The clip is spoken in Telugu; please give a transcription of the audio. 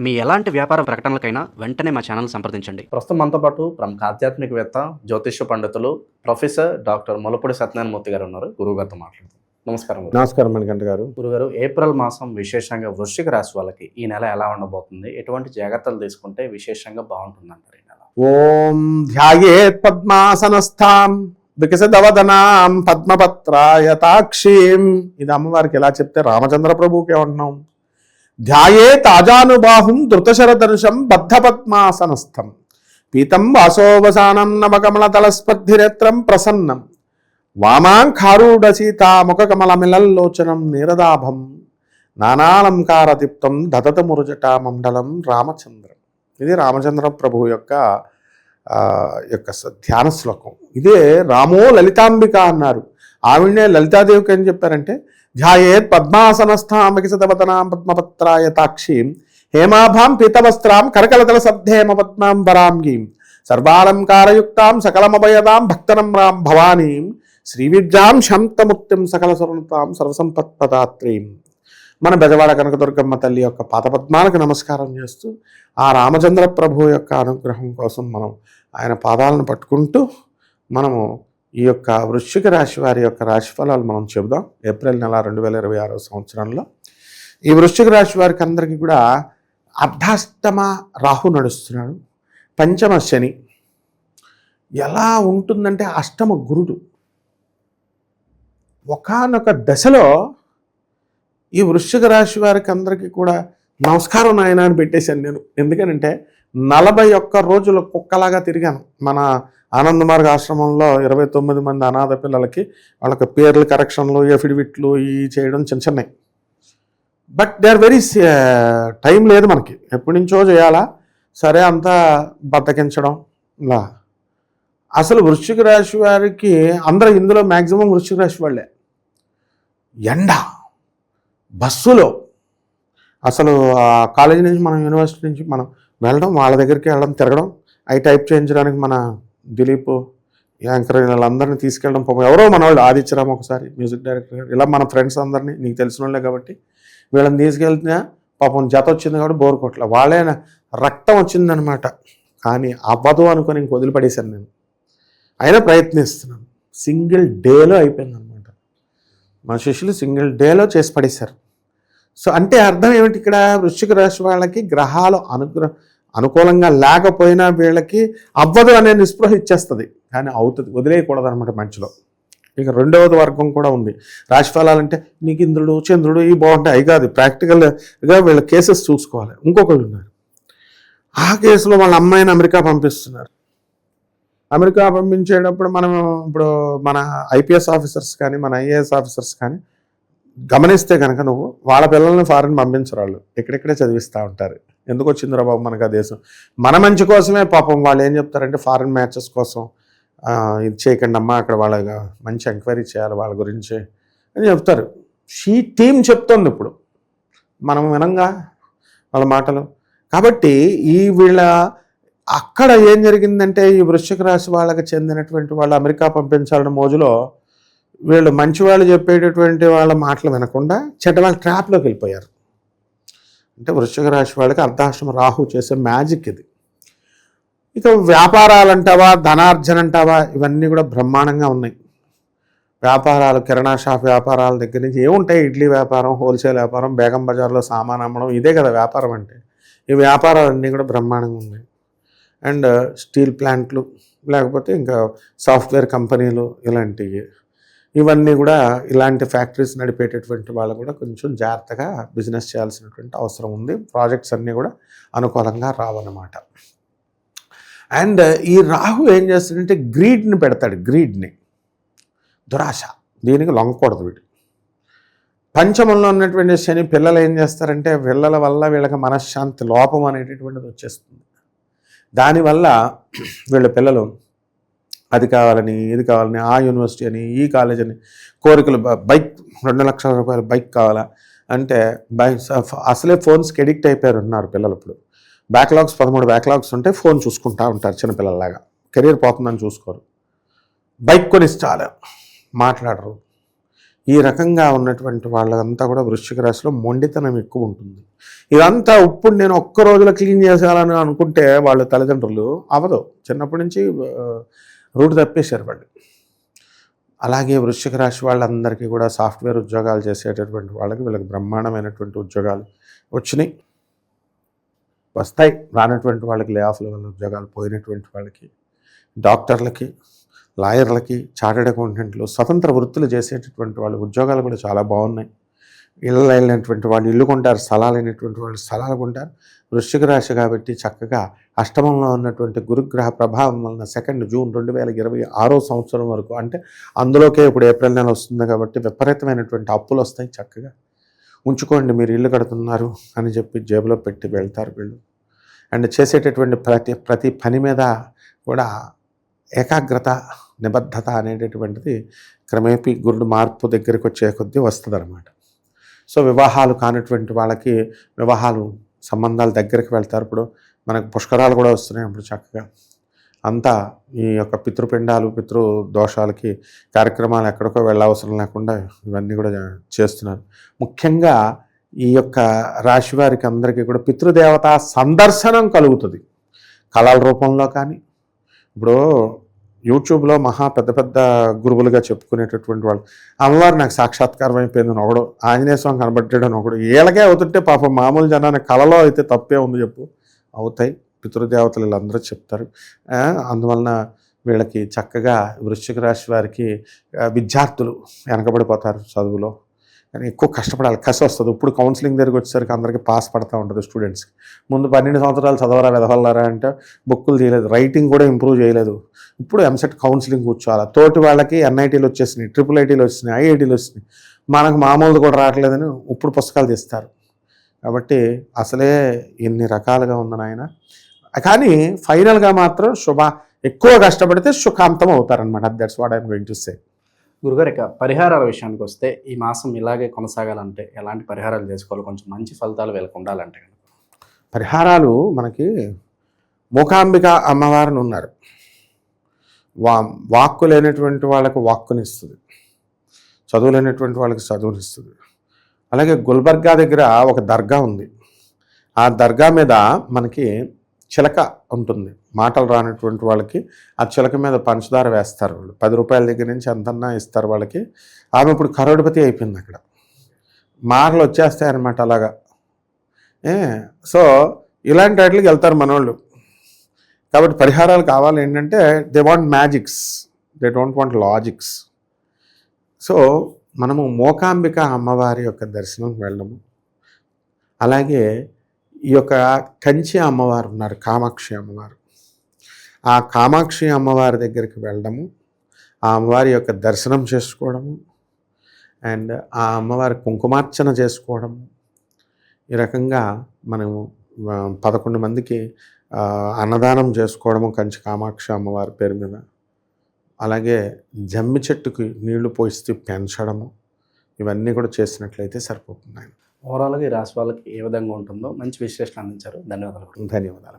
మీ ఎలాంటి వ్యాపార ప్రకటనలకైనా వెంటనే మా ఛానల్ సంప్రదించండి. ప్రస్తుతం మనతో పాటు ప్రముఖ ఆధ్యాత్మికవేత్త, జ్యోతిష్య పండితులు ప్రొఫెసర్ డాక్టర్ ములపూడి సత్యనారాయణమూర్తి గారు ఉన్నారు. గురువు గారితో మాట్లాడుతాం. నమస్కారం. నమస్కారం మణికంఠ గారు. గురుగారు, ఏప్రిల్ మాసం విశేషంగా వృశ్చిక రాశి వాళ్ళకి ఈ నెల ఎలా ఉండబోతుంది? ఎటువంటి జాగ్రత్తలు తీసుకుంటే విశేషంగా బాగుంటుందంటారు ఈ నెల? ఓం ధ్యాయేత్ పద్మాసనస్థాం వికసితవదనాం పద్మపత్రాయతాక్షీం. ఇది అమ్మవారికి ఎలా చెప్తే రామచంద్ర ప్రభువుకి ఏమంటున్నాం? ధ్యాయేత్ ఆజానుబాహుం ధృతశరదర్శం బద్ధపద్మాసనస్థం పీతం వాసోవసానం నవకమలతలస్పర్ధినేత్రం ప్రసన్నం వామాంఖారూఢ సీతాముఖకమలమిలల్లోచనం నీరదాభం నానాలంకారతిప్తం దదతమురుజట మండలం రామచంద్రం. ఇది రామచంద్ర ప్రభువు యొక్క ధ్యాన శ్లోకం. ఇదే రామో లలితాంబిక అన్నారు. ఆవిడనే లలితాదేవికి ఏం చెప్పారంటే ధ్యాయేత్ పద్మాసనస్థాం వికసితవదనాం పద్మపత్రాయతాక్షీం హేమాభాం పీతవస్త్రాం కరకలతల సద్ధేమ పద్మాం వరాంగీం సర్వాలంకారయుక్తాం సకలమభయదాం భక్తనమ్రాం భవానీం శ్రీవిద్యాం శాంతముక్తిం సకల సురతాం సర్వసంపత్పదాత్రీం. మన బెజవాడ కనకదుర్గమ్మ తల్లి యొక్క పాదపద్మాలకు నమస్కారం చేస్తూ ఆ రామచంద్ర ప్రభు యొక్క అనుగ్రహం కోసం మనం ఆయన పాదాలను పట్టుకుంటూ మనము ఈ యొక్క వృశ్చిక రాశి వారి యొక్క రాశిఫలాలు మనం చెబుదాం. ఏప్రిల్ నెల 2026 సంవత్సరంలో ఈ వృశ్చిక రాశి వారికి అందరికీ కూడా అర్ధాష్టమ రాహు నడుస్తున్నాడు. పంచమ శని. ఎలా ఉంటుందంటే అష్టమ గురుడు. ఒకానొక దశలో ఈ వృశ్చిక రాశి వారికి అందరికీ కూడా నమస్కారం నాయన అని పెట్టేశాను నేను. ఎందుకనంటే 41 రోజులు కుక్కలాగా తిరిగాను. మన ఆనందమార్గ ఆశ్రమంలో 29 మంది అనాథ పిల్లలకి వాళ్ళకి పేర్లు కరెక్షన్లు, ఎఫిడవిట్లు ఈ చేయడం చిన్నవి. But they are very time లేదు మనకి, ఎప్పటి నుంచో చేయాలా, సరే అంతా బద్దకించడం ఇలా. అసలు వృశ్చిక రాశి వారికి అందరూ ఇందులో మ్యాక్సిమం వృశ్చిక రాశి వాళ్ళే. ఎండ, బస్సులో అసలు కాలేజీ నుంచి మనం యూనివర్సిటీ నుంచి మనం వెళ్ళడం, వాళ్ళ దగ్గరికి వెళ్ళడం, తిరగడం, అవి టైప్ చేయించడానికి మన దిలీప్ యాంకర్ వీళ్ళందరినీ తీసుకెళ్ళడం. పాపం ఎవరో మన వాళ్ళు ఆదిత్యరామ్ ఒకసారి మ్యూజిక్ డైరెక్టర్, ఇలా మన ఫ్రెండ్స్ అందరినీ నీకు తెలిసిన వాళ్ళే కాబట్టి వీళ్ళని తీసుకెళ్తున్నా పాపం జత వచ్చింది కాబట్టి బోర్ కొట్ల వాళ్ళే రక్తం వచ్చిందనమాట. కానీ అవ్వదు అనుకొని ఇంక వదిలిపడేశాను నేను. అయినా ప్రయత్నిస్తున్నాను. సింగిల్ డేలో అయిపోయింది అనమాట. మా శిష్యులు సింగిల్ డేలో చేసి పడేశారు. సో అంటే అర్థం ఏమిటి? ఇక్కడ వృశ్చిక రాశి వాళ్ళకి గ్రహాలు అనుకూలంగా లేకపోయినా వీళ్ళకి అవ్వదు అనే నిస్పృహ ఇచ్చేస్తుంది, కానీ అవుతుంది, వదిలేయకూడదు అనమాట మంచిలో. ఇక రెండవది వర్గం కూడా ఉంది. రాశి ఫలాలంటే నీకు ఇంద్రుడు చంద్రుడు ఇవి బాగుంటాయి, అవి కాదు, ప్రాక్టికల్గా వీళ్ళ కేసెస్ చూసుకోవాలి. ఇంకొకళ్ళు ఉన్నారు, ఆ కేసులో వాళ్ళ అమ్మాయిని అమెరికా పంపిస్తున్నారు. అమెరికా పంపించేటప్పుడు ఇప్పుడు మన ఐపీఎస్ ఆఫీసర్స్ కానీ మన ఐఏఎస్ ఆఫీసర్స్ కానీ గమనిస్తే కనుక నువ్వు వాళ్ళ పిల్లల్ని ఫారెన్ పంపించరు, వాళ్ళు ఎక్కడెక్కడే చదివిస్తూ ఉంటారు. ఎందుకు వచ్చిందిరా బాబు మనకు ఆ దేశం, మన మంచి కోసమే. పాపం వాళ్ళు ఏం చెప్తారంటే ఫారెన్ మ్యాచెస్ కోసం ఇది చేయకండి అమ్మా, అక్కడ వాళ్ళ మంచి ఎంక్వైరీ చేయాలి వాళ్ళ గురించి అని చెప్తారు. షీ టీం చెప్తోంది ఇప్పుడు, మనం వినంగా వాళ్ళ మాటలు. కాబట్టి వీళ్ళ అక్కడ ఏం జరిగిందంటే ఈ వృశ్చిక రాశి వాళ్ళకి చెందినటువంటి వాళ్ళు అమెరికా పంపించాలని మోజులో వీళ్ళు మంచి వాళ్ళు చెప్పేటటువంటి వాళ్ళ మాటలు వినకుండా చెడ్డ వాళ్ళ ట్రాప్లోకి వెళ్ళిపోయారు. అంటే వృశ్చిక రాశి వాళ్ళకి అర్ధాష్టమ రాహు చేసే మ్యాజిక్ ఇది. ఇక వ్యాపారాలంటావా, ధనార్జన అంటావా, ఇవన్నీ కూడా బ్రహ్మాండంగా ఉన్నాయి. వ్యాపారాలు, కిరాణా షాప్ వ్యాపారాల దగ్గర నుంచి ఏముంటాయి, ఇడ్లీ వ్యాపారం, హోల్సేల్ వ్యాపారం, బేగం బజార్లో సామాన్ అమ్మడం, ఇదే కదా వ్యాపారం అంటే. ఈ వ్యాపారాలన్నీ కూడా బ్రహ్మాండంగా ఉన్నాయి. అండ్ స్టీల్ ప్లాంట్లు, లేకపోతే ఇంకా సాఫ్ట్వేర్ కంపెనీలు, ఇవన్నీ కూడా ఇలాంటి ఫ్యాక్టరీస్ నడిపేటటువంటి వాళ్ళు కూడా కొంచెం జాగ్రత్తగా బిజినెస్ చేయాల్సినటువంటి అవసరం ఉంది. ప్రాజెక్ట్స్ అన్నీ కూడా అనుకూలంగా రావన్నమాట. అండ్ ఈ రాహు ఏం చేస్తాడంటే గ్రీడ్ని పెడతాడు, గ్రీడ్ని, దురాశ, దీనికి లొంగకూడదు వీడు. పంచమంలో ఉన్నటువంటి శని పిల్లలు ఏం చేస్తారంటే పిల్లల వల్ల వీళ్ళకి మనశ్శాంతి లోపం అనేటటువంటిది వచ్చేస్తుంది. దానివల్ల వీళ్ళ పిల్లలు అది కావాలని ఇది కావాలని, ఆ యూనివర్సిటీ అని ఈ కాలేజ్ అని కోరికలు, బైక్ 2 లక్షల రూపాయల బైక్ కావాలా అంటే అసలే ఫోన్స్కి ఎడిక్ట్ అయిపోయారు ఉన్నారు పిల్లలు. ఇప్పుడు బ్యాక్లాగ్స్ 13 బ్యాక్లాగ్స్ ఉంటే ఫోన్ చూసుకుంటూ ఉంటారు చిన్నపిల్లలాగా. కెరీర్ పోతుందని చూసుకోరు. బైక్ కొనిస్తారు, మాట్లాడరు. ఈ రకంగా ఉన్నటువంటి వాళ్ళంతా కూడా వృశ్చిక రాశిలో మొండితనం ఎక్కువ ఉంటుంది. ఇదంతా ఇప్పుడు నేను ఒక్క రోజులో క్లీన్ చేసేయాలని అనుకుంటే వాళ్ళ తల్లిదండ్రులు అవ్వదు. చిన్నప్పటి నుంచి రూట్ తప్పేశారు వాళ్ళు. అలాగే వృశ్చిక రాశి వాళ్ళందరికీ కూడా సాఫ్ట్వేర్ ఉద్యోగాలు చేసేటటువంటి వాళ్ళకి వీళ్ళకి బ్రహ్మాండమైనటువంటి ఉద్యోగాలు వచ్చినాయి, వస్తాయి. రానటువంటి వాళ్ళకి లే ఆఫ్ల వల్ల ఉద్యోగాలు పోయినటువంటి వాళ్ళకి, డాక్టర్లకి, లాయర్లకి, చార్టెడ్ అకౌంటెంట్లు, స్వతంత్ర వృత్తులు చేసేటటువంటి వాళ్ళ ఉద్యోగాలు కూడా చాలా బాగున్నాయి. ఇళ్ళు లేనటువంటి వాళ్ళు ఇల్లు కొంటారు, స్థలాలు అయినటువంటి వాళ్ళు స్థలాలు కొంటారు. వృశ్చిక రాశి కాబట్టి చక్కగా అష్టమంలో ఉన్నటువంటి గురుగ్రహ ప్రభావం వలన 2 జూన్ 2026 సంవత్సరం వరకు, అంటే అందులోకే ఇప్పుడు ఏప్రిల్ నెల వస్తుంది కాబట్టి విపరీతమైనటువంటి అప్పులు వస్తాయి. చక్కగా ఉంచుకోండి, మీరు ఇల్లు కడుతున్నారు అని చెప్పి జేబులో పెట్టి వెళ్తారు వీళ్ళు. అండ్ చేసేటటువంటి ప్రతి పని మీద కూడా ఏకాగ్రత, నిబద్ధత అనేటటువంటిది క్రమేపీ గురుడు మార్పు దగ్గరికి వచ్చే కొద్దీ వస్తుంది అనమాట. సో వివాహాలు కానిటువంటి వాళ్ళకి వివాహాలు సంబంధాల దగ్గరికి వెళ్తారు. ఇప్పుడు మనకు పుష్కరాలు కూడా వస్తున్నాయి. అప్పుడు చక్కగా అంతా ఈ యొక్క పితృపిండాలు, పితృదోషాలకి కార్యక్రమాలు ఎక్కడికో వెళ్ళవసరం లేకుండా ఇవన్నీ కూడా చేస్తున్నారు. ముఖ్యంగా ఈ యొక్క రాశి వారికి అందరికీ కూడా పితృదేవత సందర్శనం కలుగుతుంది, కళల రూపంలో కానీ. ఇప్పుడు యూట్యూబ్లో మహా పెద్ద పెద్ద గురువులుగా చెప్పుకునేటటువంటి వాళ్ళు, అమ్మవారు నాకు సాక్షాత్కారం అయిపోయిందని ఒకడు, ఆంజనేయ స్వామి కనబడ్డాడని ఒకడు, వీళ్ళకే అవుతుంటే పాపం మామూలు జనానికి కళలో అయితే తప్పే ఉంది చెప్పు, అవుతాయి. పితృదేవతలు వీళ్ళందరూ చెప్తారు. అందువలన వీళ్ళకి చక్కగా వృశ్చిక రాశి వారికి విద్యార్థులు వెనకబడిపోతారు చదువులో, కానీ ఎక్కువ కష్టపడాలి, కసి వస్తుంది. ఇప్పుడు కౌన్సిలింగ్ దగ్గరికి వచ్చేసరికి అందరికీ పాస్ పడుతూ ఉంటుంది స్టూడెంట్స్కి. ముందు 12 సంవత్సరాలు చదవరా వెదవల్లారా అంటే బుక్కులు తీయలేదు, రైటింగ్ కూడా ఇంప్రూవ్ చేయలేదు. ఇప్పుడు ఎంసెట్ కౌన్సిలింగ్ కూర్చోవాలి. తోటి వాళ్ళకి ఎన్ఐటీలు వచ్చేసినాయి, IIITలు వచ్చినాయి, IITలు వచ్చినాయి, మనకు మామూలుది కూడా రావట్లేదని ఇప్పుడు పుస్తకాలు తీస్తారు. కాబట్టి అసలే ఎన్ని రకాలుగా ఉంది నాయన. కానీ ఫైనల్గా మాత్రం ఎక్కువ కష్టపడితే సుఖాంతం అవుతారనమాట. That's what I'm going to say. గురుగారు, ఇక పరిహారాల విషయానికి వస్తే ఈ మాసం ఇలాగే కొనసాగాలంటే ఎలాంటి పరిహారాలు చేసుకోవాలి, కొంచెం మంచి ఫలితాలు వీళ్ళకి ఉండాలంటే? పరిహారాలు మనకి మూకాంబిక అమ్మవారిని ఉన్నారు. వాక్కు లేనటువంటి వాళ్ళకు వాక్కునిస్తుంది, చదువు లేనటువంటి వాళ్ళకి చదువునిస్తుంది. అలాగే గుల్బర్గా దగ్గర ఒక దర్గా ఉంది. ఆ దర్గా మీద మనకి చిలక ఉంటుంది. మాటలు రానటువంటి వాళ్ళకి ఆ చిలక మీద పంచదార వేస్తారు వాళ్ళు. 10 రూపాయల దగ్గర నుంచి ఎంతన్నా ఇస్తారు వాళ్ళకి. ఆమె ఇప్పుడు కరోడ్పతి అయిపోయింది. అక్కడ మాటలు వచ్చేస్తాయన్నమాట అలాగా. సో ఇలాంటి వాటికి వెళ్తారు మనోళ్ళు. కాబట్టి పరిహారాలు కావాలి ఏంటంటే they want magics, they don't want logics. So మనము మూకాంబిక అమ్మవారి యొక్క దర్శనంకి వెళ్ళడము, అలాగే ఈ యొక్క కంచి అమ్మవారు ఉన్నారు, కామాక్షి అమ్మవారు. ఆ కామాక్షి అమ్మవారి దగ్గరికి వెళ్ళడము, ఆ అమ్మవారి యొక్క దర్శనం చేసుకోవడము, అండ్ ఆ అమ్మవారి కుంకుమార్చన చేసుకోవడము. ఈ రకంగా మనము 11 మందికి అన్నదానం చేసుకోవడము కంచి కామాక్షి అమ్మవారి పేరు మీద. అలాగే జమ్మి చెట్టుకి నీళ్లు పోయిస్తూ పెంచడము, ఇవన్నీ కూడా చేసినట్లయితే సరిపోతుంది. ఓవరాల్గా ఈ రాశి వాళ్ళకి ఏ విధంగా ఉంటుందో మంచి విశ్లేషణ అందించారు. ధన్యవాదాలు. ధన్యవాదాలు.